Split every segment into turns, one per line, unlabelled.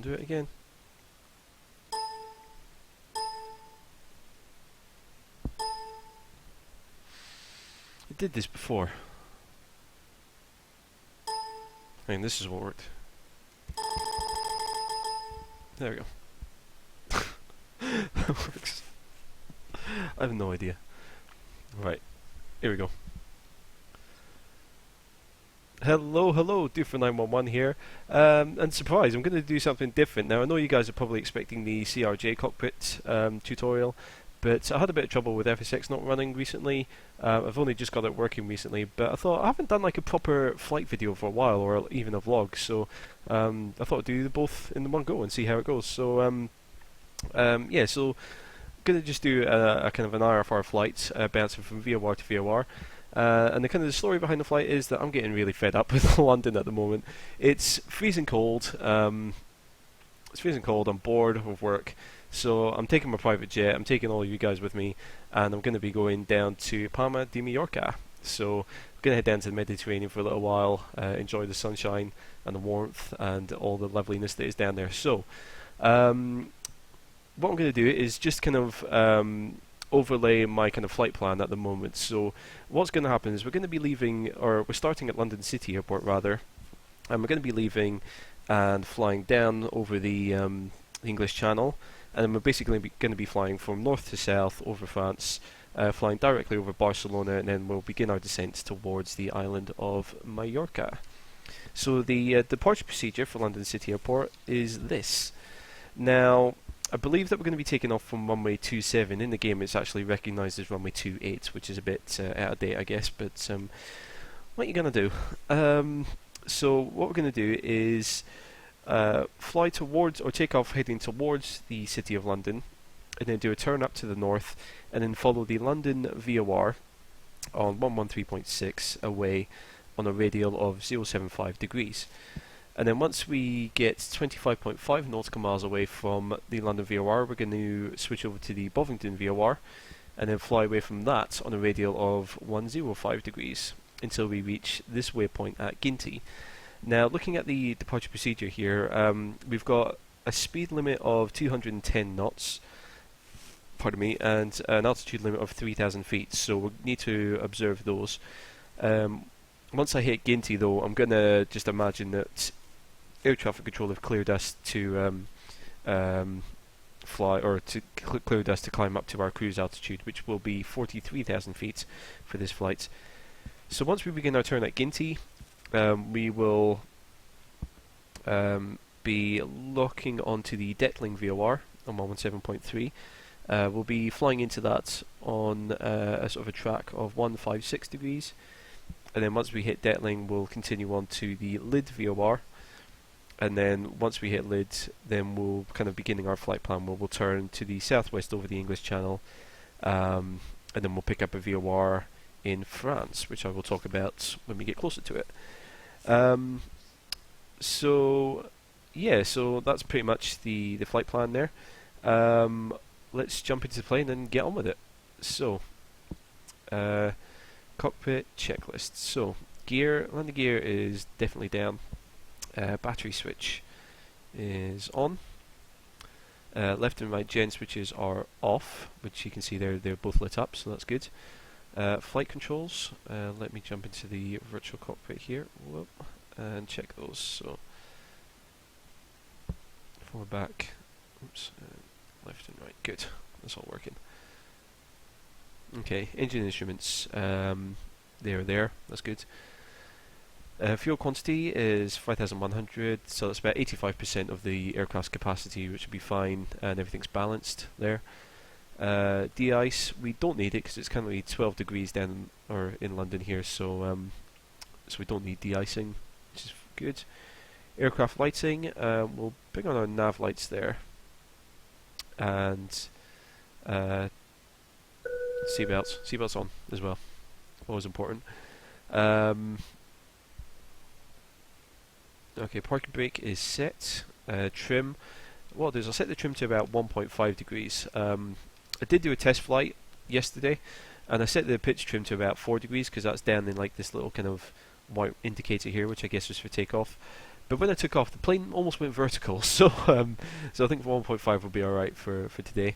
do it again. It did this before. I mean, this is what worked. There we go. That works. I have no idea. Right, here we go. Hello, hello, Do4 911 here. And surprise, I'm going to do something different. Now, I know you guys are probably expecting the CRJ Cockpit tutorial, but I had a bit of trouble with FSX not running recently. I've only just got it working recently, but I thought I haven't done like a proper flight video for a while, or even a vlog, so I thought I'd do both in the one go and see how it goes. So, yeah, so going to just do a kind of an IFR flight, bouncing from VOR to VOR. And the kind of the story behind the flight is that I'm getting really fed up with London at the moment. It's freezing cold. It's freezing cold. I'm bored of work, so I'm taking my private jet. I'm taking all of you guys with me, and I'm going to be going down to Palma de Mallorca. So I'm going to head down to the Mediterranean for a little while, enjoy the sunshine and the warmth and all the loveliness that is down there. So what I'm going to do is just kind of overlay my kind of flight plan at the moment. So what's going to happen is we're going to be leaving, or we're starting at London City Airport rather, and we're going to be leaving and flying down over the English Channel, and then we're basically going to be flying from north to south over France, flying directly over Barcelona, and then we'll begin our descent towards the island of Mallorca. So the departure procedure for London City Airport is this. Now, I believe that we're going to be taking off from runway 27. In the game it's actually recognised as runway 28, which is a bit out of date, I guess, but what are you going to do? So what we're going to do is fly towards, or take off heading towards the City of London, and then do a turn up to the north, and then follow the London VOR on 113.6 away on a radial of 075 degrees. And then once we get 25.5 nautical miles away from the London VOR, we're going to switch over to the Bovington VOR, and then fly away from that on a radial of 105 degrees until we reach this waypoint at Ginty. Now, looking at the departure procedure here, we've got a speed limit of 210 knots, pardon me, and an altitude limit of 3,000 feet, so we'll need to observe those. Once I hit Ginty, though, I'm going to just imagine that air traffic control have cleared us to fly, or to cleared us to climb up to our cruise altitude, which will be 43,000 feet for this flight. So once we begin our turn at Ginty, we will be locking onto the Detling VOR on 117.3. We'll be flying into that on a sort of a track of 156 degrees, and then once we hit Detling, we'll continue on to the Lid VOR, and then once we hit Lid, then we'll kind of beginning our flight plan where we'll turn to the southwest over the English Channel, and then we'll pick up a VOR in France, which I will talk about when we get closer to it. So yeah, so that's pretty much the flight plan there. Let's jump into the plane and get on with it. So cockpit checklist. So gear, landing gear is definitely down. Battery switch is on. Left and right gen switches are off, which you can see there, they're both lit up, so that's good. Flight controls, let me jump into the virtual cockpit here. Whoop, and check those. So forward, back, oops, left and right, good, that's all working. Okay, engine instruments, they're there, that's good. Fuel quantity is 5,100, so that's about 85% of the aircraft's capacity, which would be fine, and everything's balanced there. De-ice, we don't need it because it's currently 12 degrees down or in London here, so so we don't need de-icing, which is good. Aircraft lighting, we'll bring on our nav lights there, and seatbelts on as well, always important. Okay, parking brake is set. Trim, what I'll do is I'll set the trim to about 1.5 degrees. I did do a test flight yesterday, and I set the pitch trim to about 4 degrees because that's down in like this little kind of white indicator here, which I guess was for takeoff. But when I took off, the plane almost went vertical, so so I think 1.5 will be alright for today.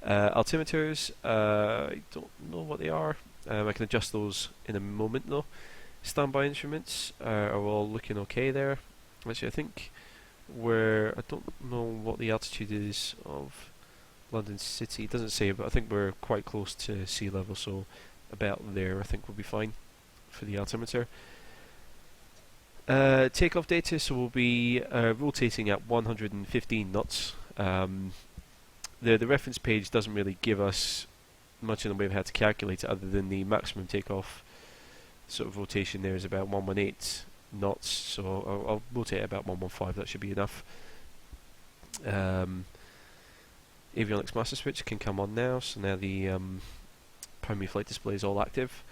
Altimeters, I don't know what they are. I can adjust those in a moment though. Standby instruments are all looking okay there. Actually, I think I don't know what the altitude is of London City. It doesn't say, but I think we're quite close to sea level, so about there I think we'll be fine for the altimeter. Takeoff data, so we'll be rotating at 115 knots. The reference page doesn't really give us much in the way of how to calculate it, other than the maximum takeoff sort of rotation there is about 118 knots, so I'll rotate at about 115, that should be enough. Avionics master switch can come on now, so now the primary flight display is all active.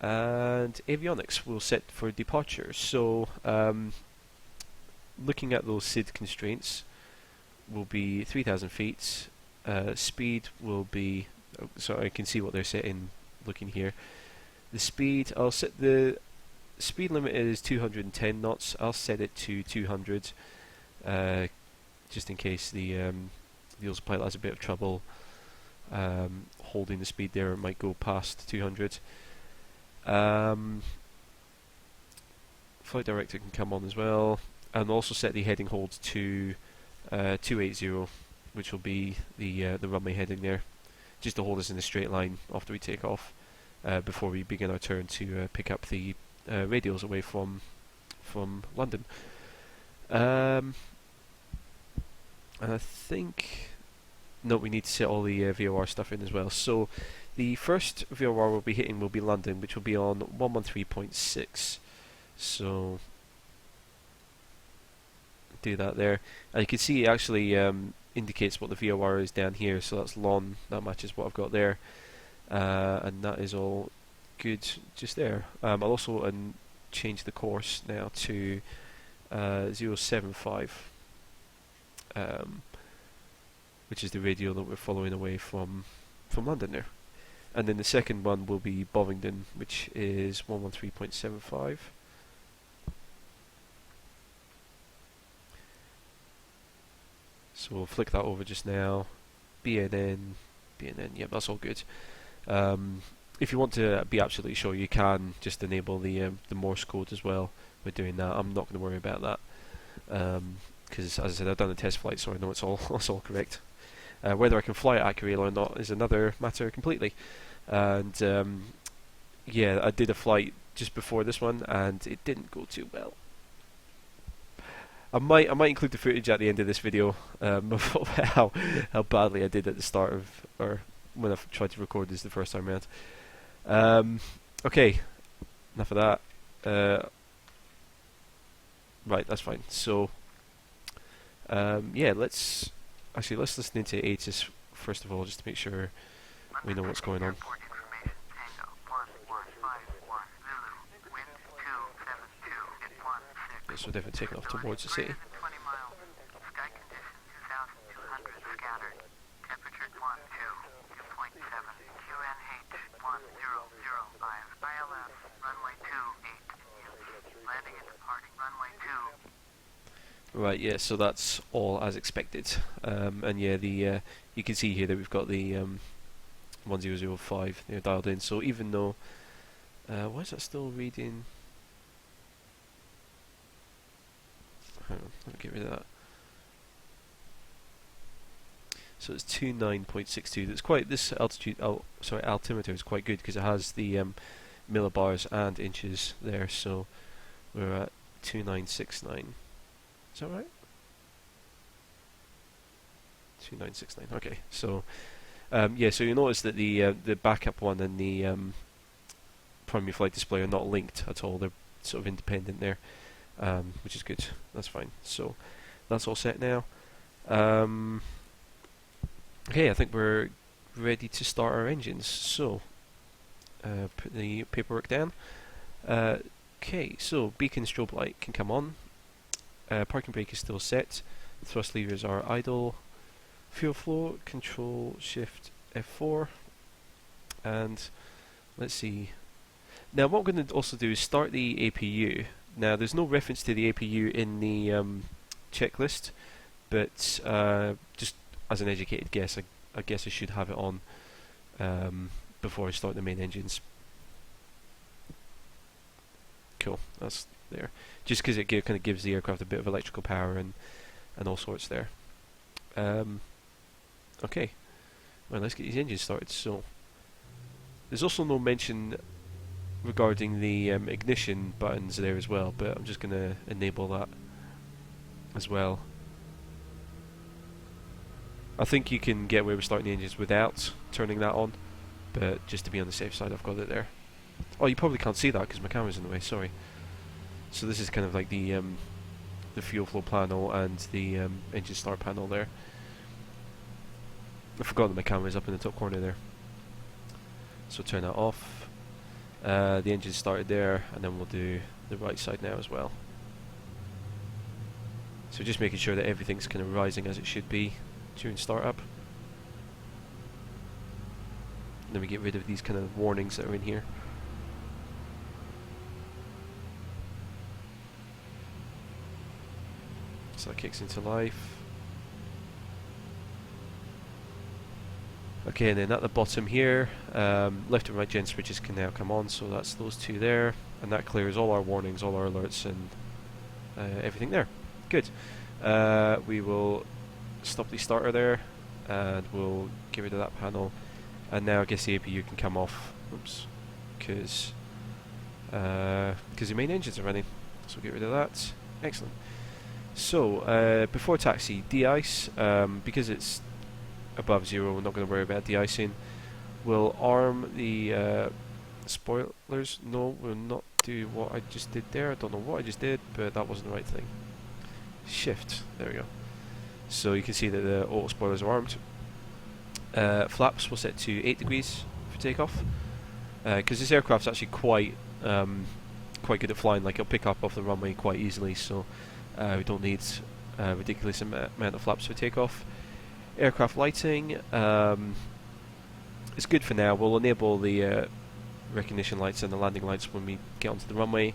And avionics will set for departure, so looking at those SID constraints, will be 3,000 feet. Speed will be, so I can see what they're setting looking here. The speed, I'll set the speed limit is 210 knots. I'll set it to 200, just in case the autopilot has a bit of trouble holding the speed there. It might go past 200. Flight director can come on as well, and also set the heading hold to 280, which will be the runway heading there, just to hold us in a straight line after we take off, before we begin our turn to pick up the radials away from London. And I think we need to set all the VOR stuff in as well. So the first VOR we'll be hitting will be London, which will be on 113.6. So do that there, and you can see it actually indicates what the VOR is down here, so that's LON, that matches what I've got there, and that is all good just there. I'll also change the course now to 075, which is the radial that we're following away from London there. And then the second one will be Bovingdon, which is 113.75. So we'll flick that over just now. BNN, yep, that's all good. If you want to be absolutely sure, you can just enable the Morse code as well by doing that. I'm not going to worry about that, because as I said, I've done a test flight, so I know it's all correct. Whether I can fly it accurately or not is another matter completely. And yeah, I did a flight just before this one, and it didn't go too well. I might include the footage at the end of this video of how badly I did at the start of, or when I tried to record this the first time around. Okay, enough of that. Right, that's fine. So yeah, let's listen into ATIS first of all, just to make sure we know what's going on. So we're definitely taking off towards the city. Right, yeah, so that's all as expected. And yeah, you can see here that we've got the 1005 dialed in. So even though, why is that still reading? Hang on, let me get rid of that. So it's 29.62. That's quite, this altimeter is quite good because it has the millibars and inches there. So we're at 2969. Is that right? 2969. Okay, so yeah, so you notice that the backup one and the primary flight display are not linked at all. They're sort of independent there, which is good. That's fine. So that's all set now. Okay, I think we're ready to start our engines. So put the paperwork down. Okay, so beacon strobe light can come on. Parking brake is still set. Thrust levers are idle. Fuel flow, control shift F4. And let's see. Now what I'm going to also do is start the APU Now there's no reference to the APU in the checklist, but just as an educated guess, I guess I should have it on before I start the main engines. Cool, that's there. Just because it kind of gives the aircraft a bit of electrical power and all sorts there. Okay, well, let's get these engines started. So there's also no mention regarding the ignition buttons there as well, but I'm just going to enable that as well. I think you can get away with starting the engines without turning that on, but just to be on the safe side, I've got it there. Oh, you probably can't see that because my camera's in the way, sorry. So this is kind of like the fuel flow panel and the engine start panel there. I forgot that my camera's up in the top corner there. So turn that off. The engine started there, and then we'll do the right side now as well. So just making sure that everything's kind of rising as it should be during startup. And then we get rid of these kind of warnings that are in here. So that kicks into life. Okay, and then at the bottom here, left and right gen switches can now come on, so that's those two there, and that clears all our warnings, all our alerts, and everything there. Good. We will stop the starter there, and we'll get rid of that panel, and now I guess the APU can come off. Oops, because the main engines are running, so we'll get rid of that. Excellent. So before taxi, de-ice, because it's above zero, we're not going to worry about de-icing. We'll arm the spoilers. No, we'll not do what I just did there. I don't know what I just did, but that wasn't the right thing. Shift, there we go. So you can see that the auto spoilers are armed. Flaps we'll set to 8 degrees for takeoff, because this aircraft's actually quite good at flying. Like, it'll pick up off the runway quite easily, so we don't need a ridiculous amount of flaps for takeoff. Aircraft lighting is good for now. We'll enable the recognition lights and the landing lights when we get onto the runway,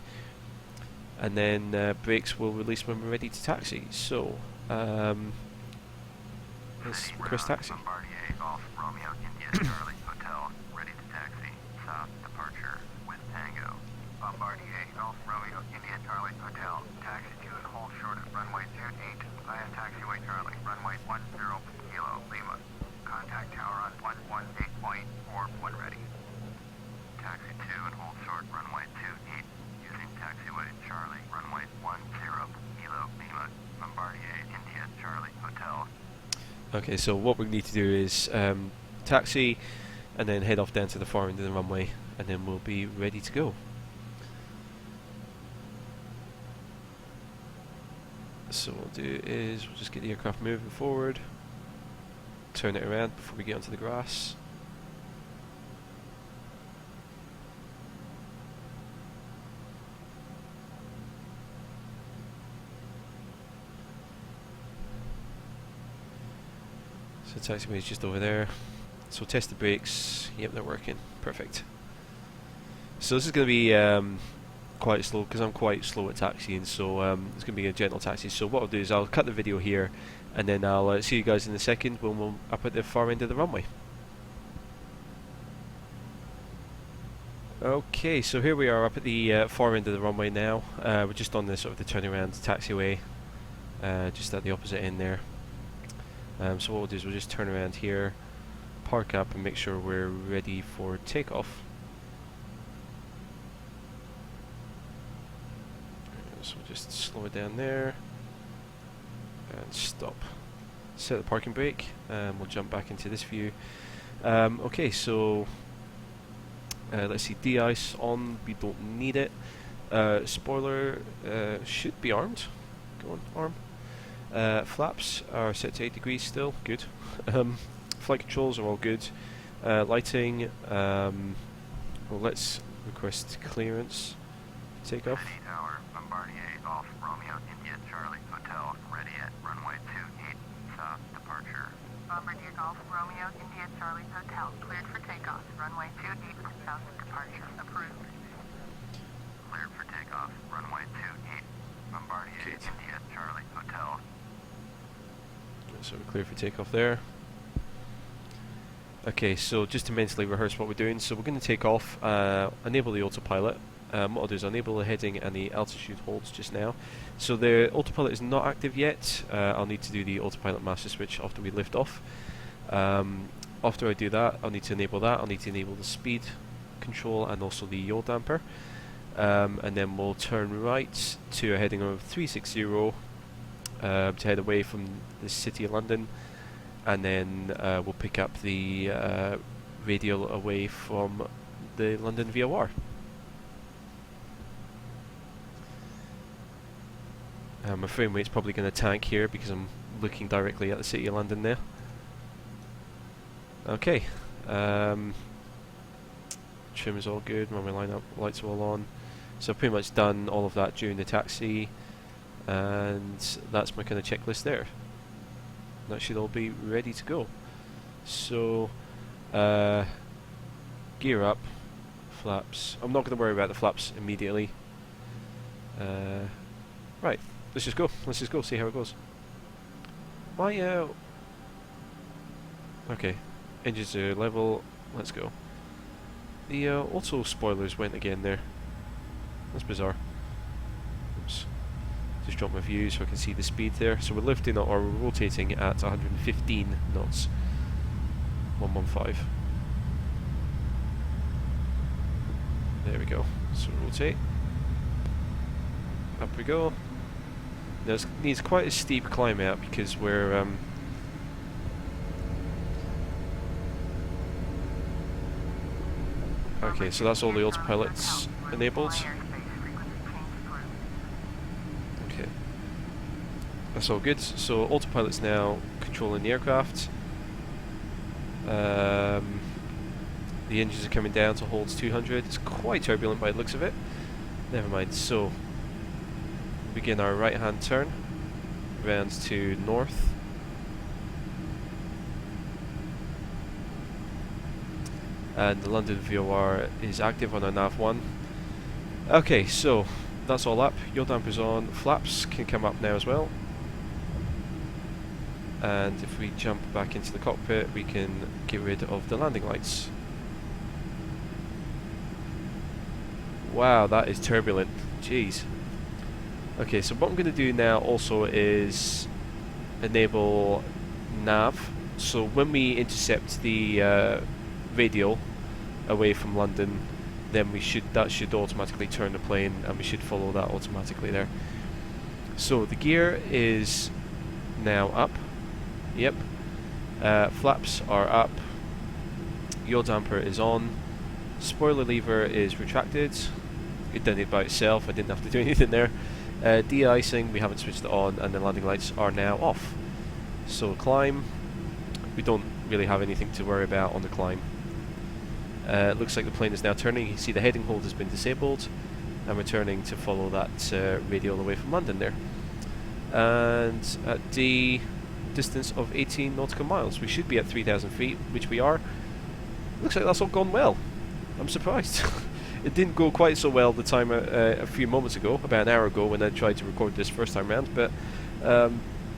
and then brakes will release when we're ready to taxi. So let's request taxi.
Bombardier Golf Romeo India Charlie Hotel, ready to taxi. South departure with Tango. Bombardier Golf Romeo India Charlie Hotel, taxi to and hold short at runway 28 via taxiway Charlie, runway 10 Kilo Lima. Contact tower on 118.4 when ready. Taxi to and hold short runway 28 using taxiway Charlie, runway 10 Kilo Lima. Bombardier India Charlie Hotel.
Okay, so what we need to do is taxi, and then head off down to the far end of the runway, and then we'll be ready to go. So what we'll do is we'll just get the aircraft moving forward, turn it around before we get onto the grass. So taxiway is just over there. So test the brakes. Yep, they're working. Perfect. So this is going to be quite slow because I'm quite slow at taxiing, so it's going to be a gentle taxi. So what I'll do is I'll cut the video here, and then I'll see you guys in a second when we're up at the far end of the runway. Okay, so here we are up at the far end of the runway now. We're just on the sort of the turnaround taxiway, just at the opposite end there. So what we'll do is we'll just turn around here, park up, and make sure we're ready for takeoff. So we'll just slow it down there and stop. Set the parking brake, and we'll jump back into this view. Okay, so let's see, de-ice on, we don't need it. Spoiler should be armed. Go on, arm. Flaps are set to 8 degrees still, good. Flight controls are all good. Lighting, well, let's request clearance. Takeoff.
Tower, Bombardier Golf Romeo India Charlie Hotel, ready at runway 28 south departure. Bombardier Golf Romeo India Charlie Hotel, cleared for takeoff, runway 28 south departure, approved. Cleared for takeoff, runway 28
So we're clear for takeoff there. Okay, so just to mentally rehearse what we're doing, so we're going to take off, enable the autopilot. What I'll do is enable the heading and the altitude holds just now. So the autopilot is not active yet. I'll need to do the autopilot master switch after we lift off. After I do that, I'll need to enable that. I'll need to enable the speed control and also the yaw damper. And then we'll turn right to a heading of 360 to head away from the city of London. And then we'll pick up the radial away from the London VOR. My frame rate's probably going to tank here because I'm looking directly at the city of London there. Okay, trim is all good, runway lineup, lights are all on. So I've pretty much done all of that during the taxi, and that's my kind of checklist there. That should all be ready to go. So, gear up, flaps. I'm not going to worry about the flaps immediately. Right, let's just go. Let's just go, see how it goes. Okay, engines are level, let's go. The auto spoilers went again there. That's bizarre. Oops. Just drop my view so I can see the speed there. So we're lifting or we're rotating at 115 knots. 115. There we go. So rotate. Up we go. Now it needs quite a steep climb out because we're okay, so that's all the autopilots enabled. Okay, that's all good. So autopilot's now controlling the aircraft. The engines are coming down to holds 200. It's quite turbulent by the looks of it. Never mind. So begin our right hand turn, round to north. And the London VOR is active on our nav 1. Okay, so that's all up. Yaw dampers on. Flaps can come up now as well. And if we jump back into the cockpit, we can get rid of the landing lights. Wow, that is turbulent. Jeez. Okay, so what I'm going to do now also is enable nav. So when we intercept the radial away from London, then that should automatically turn the plane, and we should follow that automatically there. So the gear is now up. Yep. Flaps are up. Yaw damper is on. Spoiler lever is retracted. It did it by itself. I didn't have to do anything there. De-icing, we haven't switched it on, and the landing lights are now off. So climb, we don't really have anything to worry about on the climb. It looks like the plane is now turning. You can see the heading hold has been disabled, and we're turning to follow that radial away from London there. And at the distance of 18 nautical miles, we should be at 3,000 feet, which we are. Looks like that's all gone well. I'm surprised. It didn't go quite so well the time a few moments ago, about an hour ago, when I tried to record this first time round, but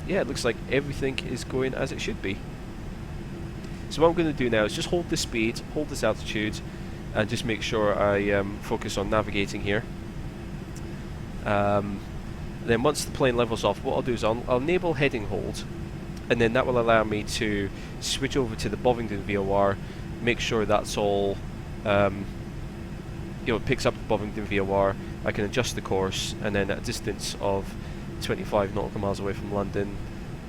yeah, it looks like everything is going as it should be. So what I'm going to do now is just hold this speed, hold this altitude, and just make sure I focus on navigating here. Then once the plane levels off, what I'll do is I'll enable heading hold, and then that will allow me to switch over to the Bovington VOR, make sure that's all it picks up the Bovington VOR. I can adjust the course, and then at a distance of 25 nautical miles away from London,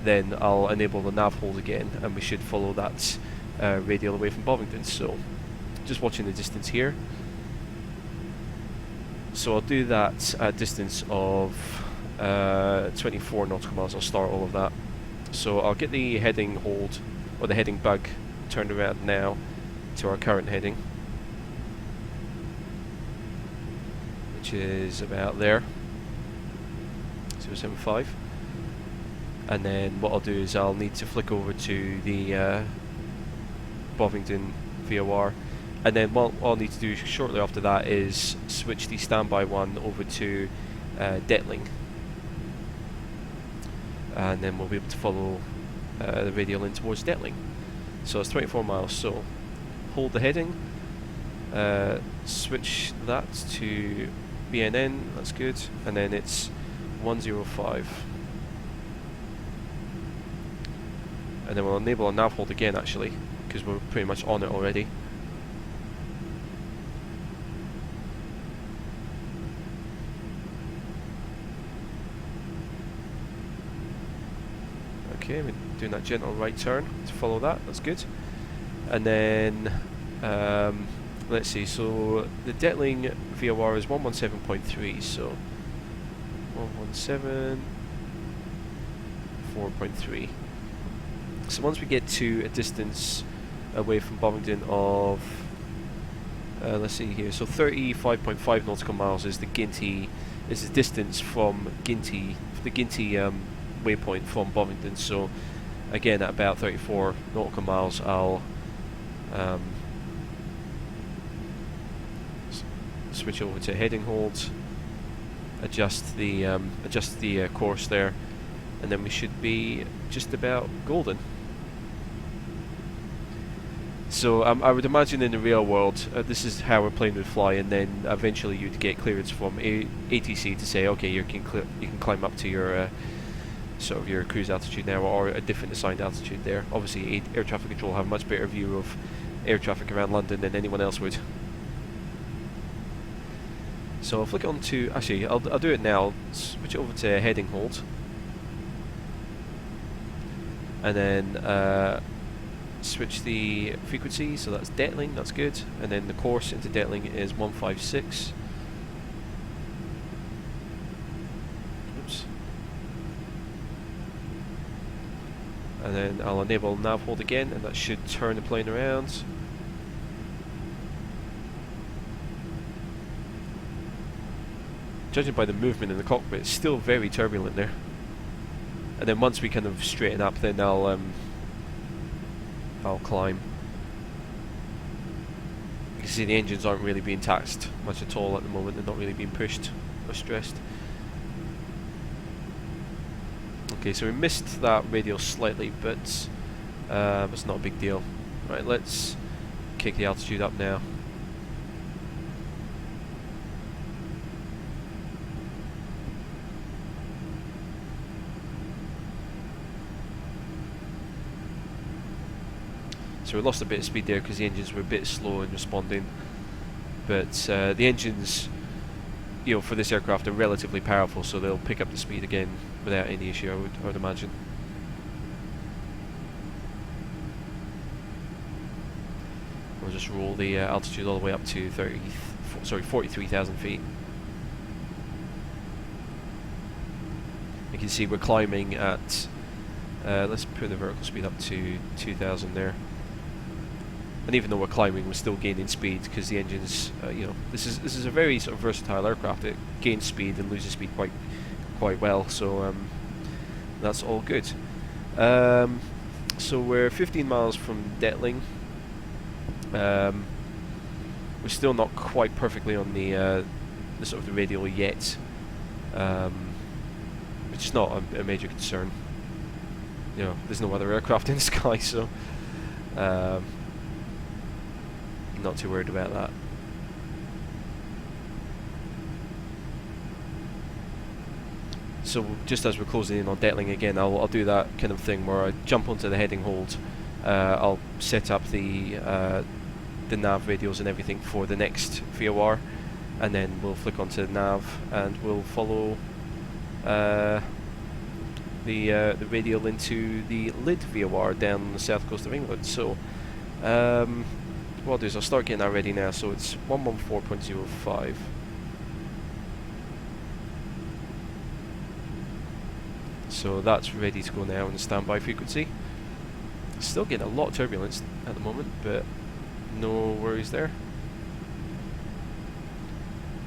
then I'll enable the nav hold again, and we should follow that radial away from Bovington. So just watching the distance here. So I'll do that at a distance of 24 nautical miles. I'll start all of that. So I'll get the heading hold, or the heading bug, turned around now to our current heading, which is about there, 075. And then what I'll do is I'll need to flick over to the Bovington VOR, and then what I'll need to do shortly after that is switch the standby one over to Detling, and then we'll be able to follow the radial in towards Detling. So it's 24 miles. So hold the heading, switch that to BNN, that's good, and then it's 105. And then we'll enable a nav hold again actually, because we're pretty much on it already. Okay, we're doing that gentle right turn to follow that, that's good. And then, let's see, so the Detling VOR is 117.3, so 117.4.3. So once we get to a distance away from Bovingdon of, let's see here, so 35.5 nautical miles is the Ginty, is the distance from Ginty, the Ginty waypoint from Bovingdon. So again, at about 34 nautical miles, I'll switch over to heading hold, adjust the course there, and then we should be just about golden. So I would imagine in the real world, this is how a plane would fly, and then eventually you'd get clearance from ATC to say, okay, you can climb up to your sort of your cruise altitude now, or a different assigned altitude there. Obviously, air traffic control have a much better view of air traffic around London than anyone else would. So I'll flick on to, actually, I'll do it now. Switch it over to heading hold, and then switch the frequency, so that's Detling, that's good, and then the course into Detling is 156. Oops. And then I'll enable nav hold again, and that should turn the plane around. Judging by the movement in the cockpit, it's still very turbulent there. And then once we kind of straighten up, then I'll climb. You can see the engines aren't really being taxed much at all at the moment. They're not really being pushed or stressed. Okay, so we missed that radial slightly, but it's not a big deal. Right, let's kick the altitude up now. So we lost a bit of speed there because the engines were a bit slow in responding, but the engines, you know, for this aircraft are relatively powerful, so they'll pick up the speed again without any issue, I would imagine. We'll just roll the altitude all the way up to 43,000 feet. You can see we're climbing at, let's put the vertical speed up to 2,000 there. And even though we're climbing, we're still gaining speed because the engines, you know, this is a very sort of versatile aircraft. It gains speed and loses speed quite well. So that's all good. So we're 15 miles from Detling. We're still not quite perfectly on the sort of the radial yet, which is not a major concern. You know, there's no other aircraft in the sky, so. Not too worried about that. So just as we're closing in on Detling again, I'll do that kind of thing where I jump onto the heading hold. I'll set up the nav radios and everything for the next VOR, and then we'll flick onto the nav and we'll follow the radial into the Lid VOR down the south coast of England. So what I'll do is I'll start getting that ready now. So it's 114.05. So that's ready to go now on the standby frequency. Still getting a lot of turbulence at the moment, but no worries there.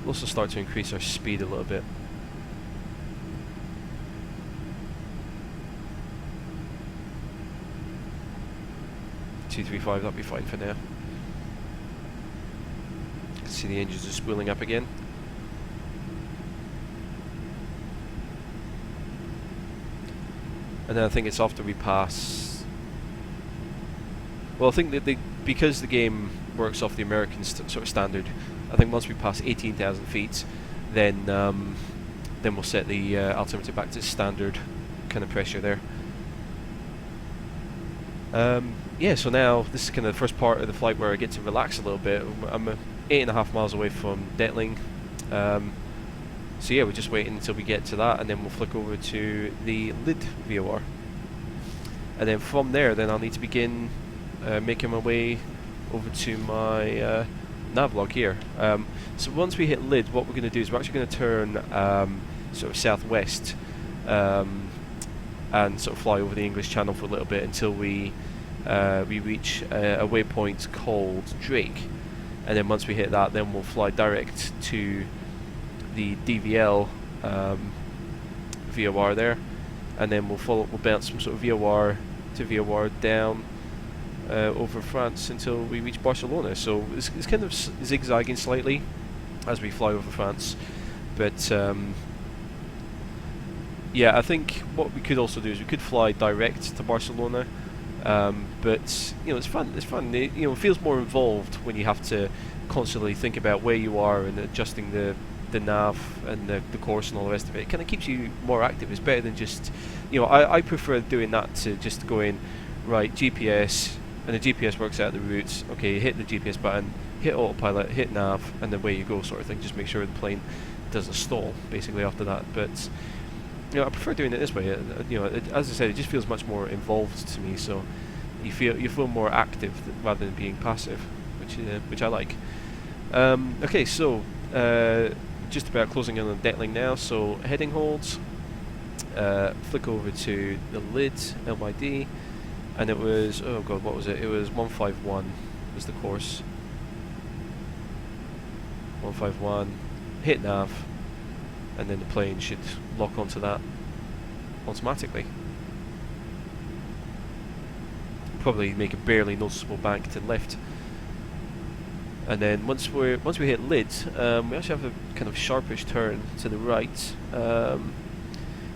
We'll also start to increase our speed a little bit. .235, that'll be fine for now. You can see the engines are spooling up again. and then I think it's after we pass. Well, I think that because the game works off the American sort of standard, I think once we pass 18,000 feet, then we'll set the altimeter back to standard kind of pressure there. Yeah, so now this is kind of the first part of the flight where I get to relax a little bit. I'm 8.5 miles away from Detling. So yeah, we're just waiting until we get to that, and then we'll flick over to the LID VOR. And then from there, then I'll need to begin making my way over to my navlog here. So once we hit LID, what we're going to do is we're actually going to turn sort of southwest and sort of fly over the English Channel for a little bit until we reach a waypoint called Drake. And then once we hit that, then we'll fly direct to the DVL VOR there, and then we'll bounce from sort of VOR to VOR down over France until we reach Barcelona. So it's kind of zigzagging slightly as we fly over France, but yeah, I think what we could also do is we could fly direct to Barcelona, but you know, it's fun. It, you know, it feels more involved when you have to constantly think about where you are and adjusting the nav and the course and all the rest of it. It kind of keeps you more active. It's better than just, you know, I prefer doing that to just going right GPS, and the GPS works out the routes. Okay, you hit the GPS button, hit autopilot, hit nav, and then away you go, sort of thing. Just make sure the plane doesn't stall basically after that. But you know, I prefer doing it this way. You know, as I said, it just feels much more involved to me. So you feel more active rather than being passive, which I like. Okay, so just about closing in on Detling now. So heading holds, flick over to the LID LYD, and it was, oh god, what was it? It was 151 was the course. 151, hit nav, and then the plane should lock onto that automatically. Probably make a barely noticeable bank to the left. And then once we hit LID, we actually have a kind of sharpish turn to the right.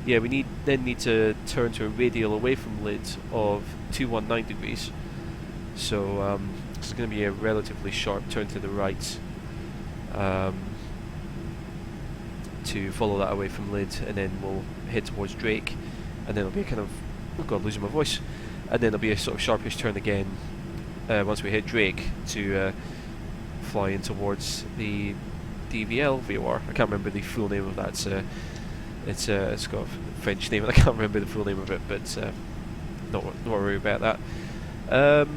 Yeah, we need to turn to a radial away from LID of 219 degrees. So it's going to be a relatively sharp turn to the right to follow that away from LID, and then we'll head towards Drake, and then it'll be a kind of, oh god, losing my voice. And then there'll be a sort of sharpish turn again once we hit Drake to fly in towards the DVL VOR. I can't remember the full name of that. It's got a French name, and I can't remember the full name of it, but not worry about that.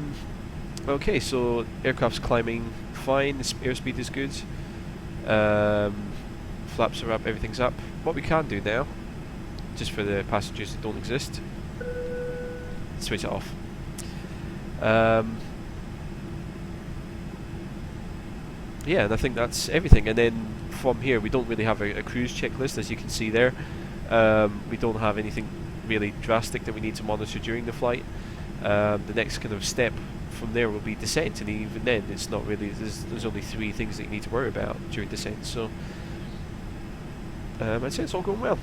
Okay, so aircraft's climbing fine. Airspeed is good. Flaps are up. Everything's up. What we can do now, just for the passengers that don't exist, switch it off. Yeah, and I think that's everything. And then from here, we don't really have a cruise checklist, as you can see there. We don't have anything really drastic that we need to monitor during the flight. The next kind of step from there will be descent, and even then, it's not really. There's only 3 things that you need to worry about during descent. So I'd say it's all going well.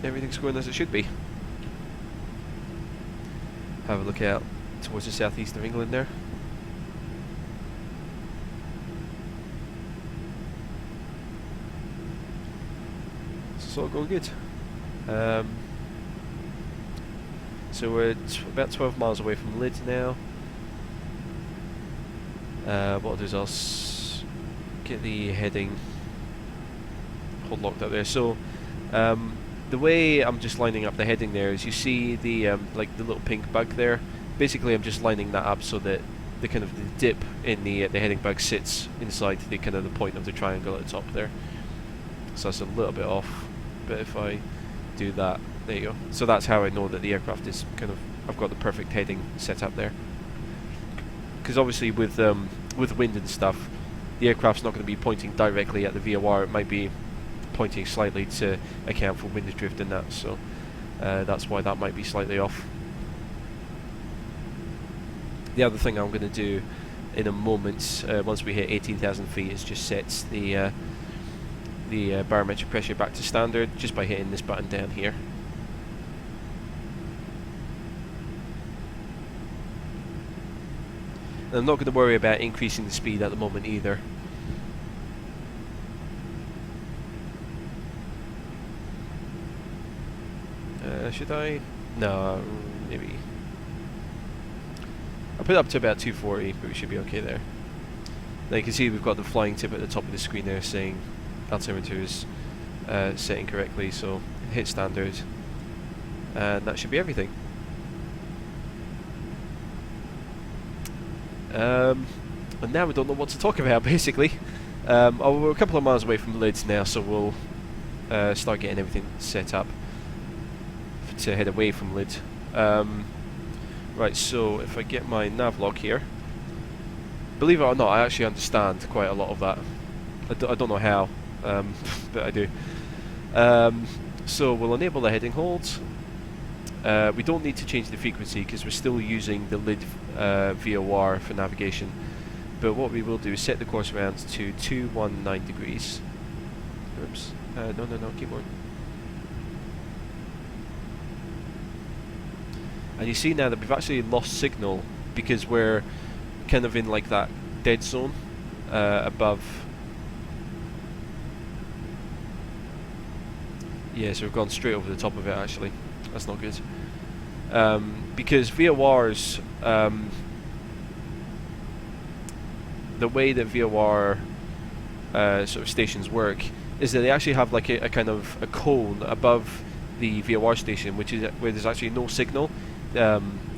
Everything's going as it should be. Have a look out towards the southeast of England there. It's all going good. So we're about 12 miles away from LID now. What I'll do is I'll get the heading hold locked up there. So the way I'm just lining up the heading there is, you see the like the little pink bug there. Basically, I'm just lining that up so that the kind of the dip in the heading bug sits inside the kind of the point of the triangle at the top there. So that's a little bit off, but if I do that, there you go. So that's how I know that the aircraft is kind of, I've got the perfect heading set up there. Because obviously with wind and stuff, the aircraft's not going to be pointing directly at the VOR. It might be pointing slightly to account for wind drift and that. So that's why that might be slightly off. The other thing I'm going to do in a moment, once we hit 18,000 feet, is just set the the barometric pressure back to standard just by hitting this button down here. And I'm not going to worry about increasing the speed at the moment either. Should I? No, maybe. I'll put it up to about 240, but we should be okay there. Now you can see we've got the flying tip at the top of the screen there saying altimeter is setting correctly, so hit standard, and that should be everything. And now we don't know what to talk about basically. We're a couple of miles away from Lids now, so we'll start getting everything set up to head away from Lid. Right, so if I get my navlog here, believe it or not, I actually understand quite a lot of that. I don't know how, but I do. So we'll enable the heading holds. We don't need to change the frequency because we're still using the Lid VOR for navigation. But what we will do is set the course around to 219 degrees. Oops. No, keyboard. And you see now that we've actually lost signal because we're kind of in like that dead zone above. Yeah, so we've gone straight over the top of it actually. That's not good. Because VORs, the way that VOR sort of stations work is that they actually have like a kind of a cone above the VOR station, which is where there's actually no signal.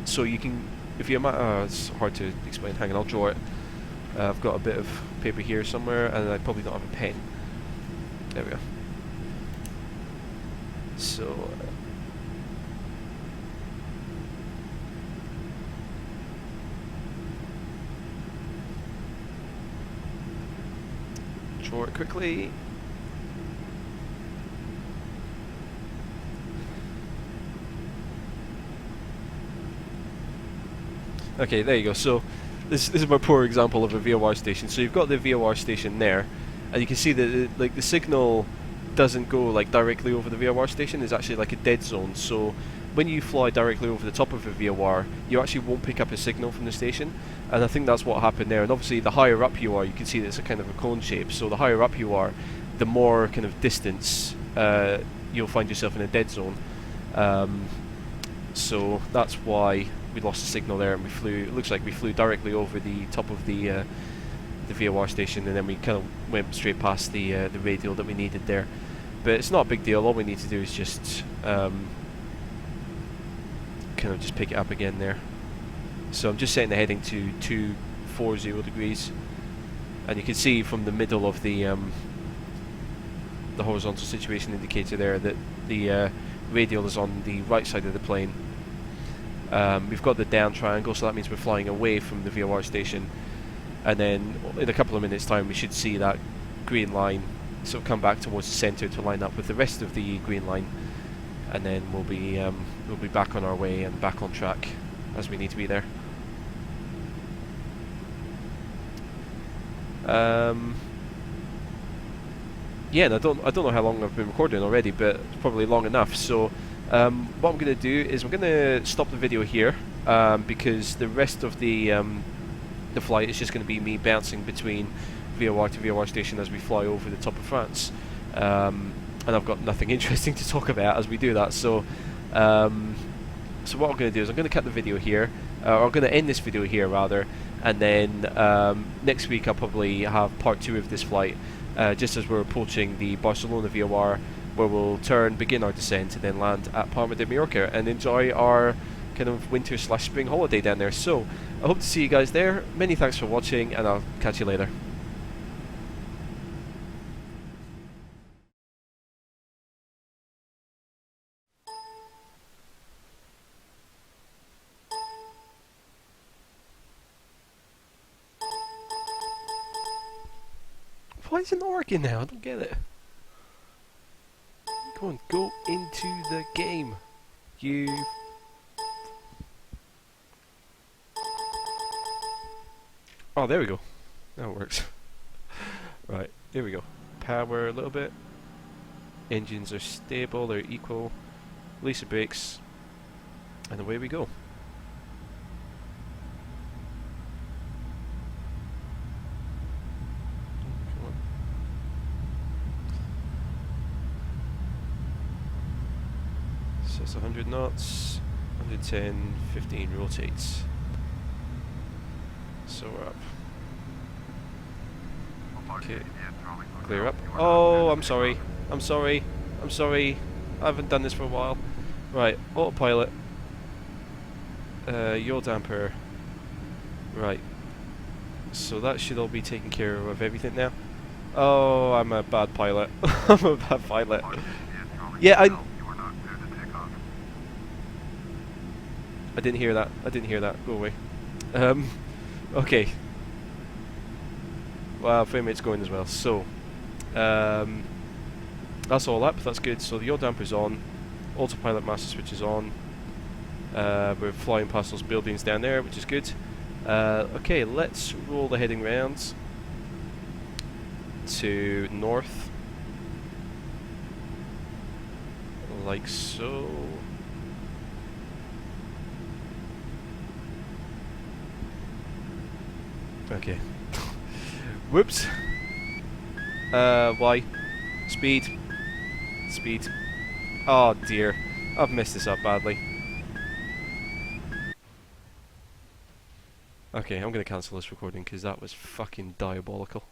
So you can, if you it's hard to explain. Hang on, I'll draw it. I've got a bit of paper here somewhere, and I probably don't have a pen. There we go. So. Draw it quickly. Okay, there you go. So this is my poor example of a VOR station. So you've got the VOR station there, and you can see that like the signal doesn't go like directly over the VOR station. There's actually like a dead zone. So when you fly directly over the top of a VOR, you actually won't pick up a signal from the station. And I think that's what happened there. And obviously, the higher up you are, you can see that it's a kind of a cone shape. So the higher up you are, the more kind of distance you'll find yourself in a dead zone. So that's why we lost the signal there, and we flew. It looks like we flew directly over the top of the VOR station, and then we kind of went straight past the radial that we needed there. But it's not a big deal. All we need to do is just kind of just pick it up again there. So I'm just setting the heading to 240 degrees, and you can see from the middle of the horizontal situation indicator there that the radial is on the right side of the plane. We've got the down triangle, so that means we're flying away from the VOR station, and then in a couple of minutes time we should see that green line sort of come back towards the centre to line up with the rest of the green line, and then we'll be back on our way and back on track as we need to be there. Yeah, and I don't know how long I've been recording already, but it's probably long enough. So what I'm going to do is I'm going to stop the video here because the rest of the flight is just going to be me bouncing between VOR to VOR station as we fly over the top of France, and I've got nothing interesting to talk about as we do that. So so what I'm going to do is I'm going to cut the video here, or I'm going to end this video here rather, and then next week I'll probably have part 2 of this flight, just as we're approaching the Barcelona VOR, where we'll begin our descent and then land at Palma de Mallorca and enjoy our kind of winter/spring holiday down there. So I hope to see you guys there. Many thanks for watching, and I'll catch you later. Why is it not working now? I don't get it. Come on, go into the game. You... Oh, there we go. Now it works. Right, here we go. Power a little bit. Engines are stable, they're equal. Release the brakes, and away we go. Come on. So it's 100 knots, 110, 15 rotates. So we're up. Okay, clear up. Oh, I'm sorry. I'm sorry. I'm sorry. I haven't done this for a while. Right, autopilot. Yaw damper. Right. So that should all be taken care of everything now. Oh, I'm a bad pilot. I'm a bad pilot. Yeah, I didn't hear that. I didn't hear that. Go away. Okay. Wow, frame rate's going as well. So, that's all up. That's good. So the yaw damper's on. Autopilot master switch is on. We're flying past those buildings down there, which is good. Okay, let's roll the heading round to north, like so. Okay. Whoops. Why? Speed. Speed. Oh dear. I've messed this up badly. Okay, I'm gonna cancel this recording because that was fucking diabolical.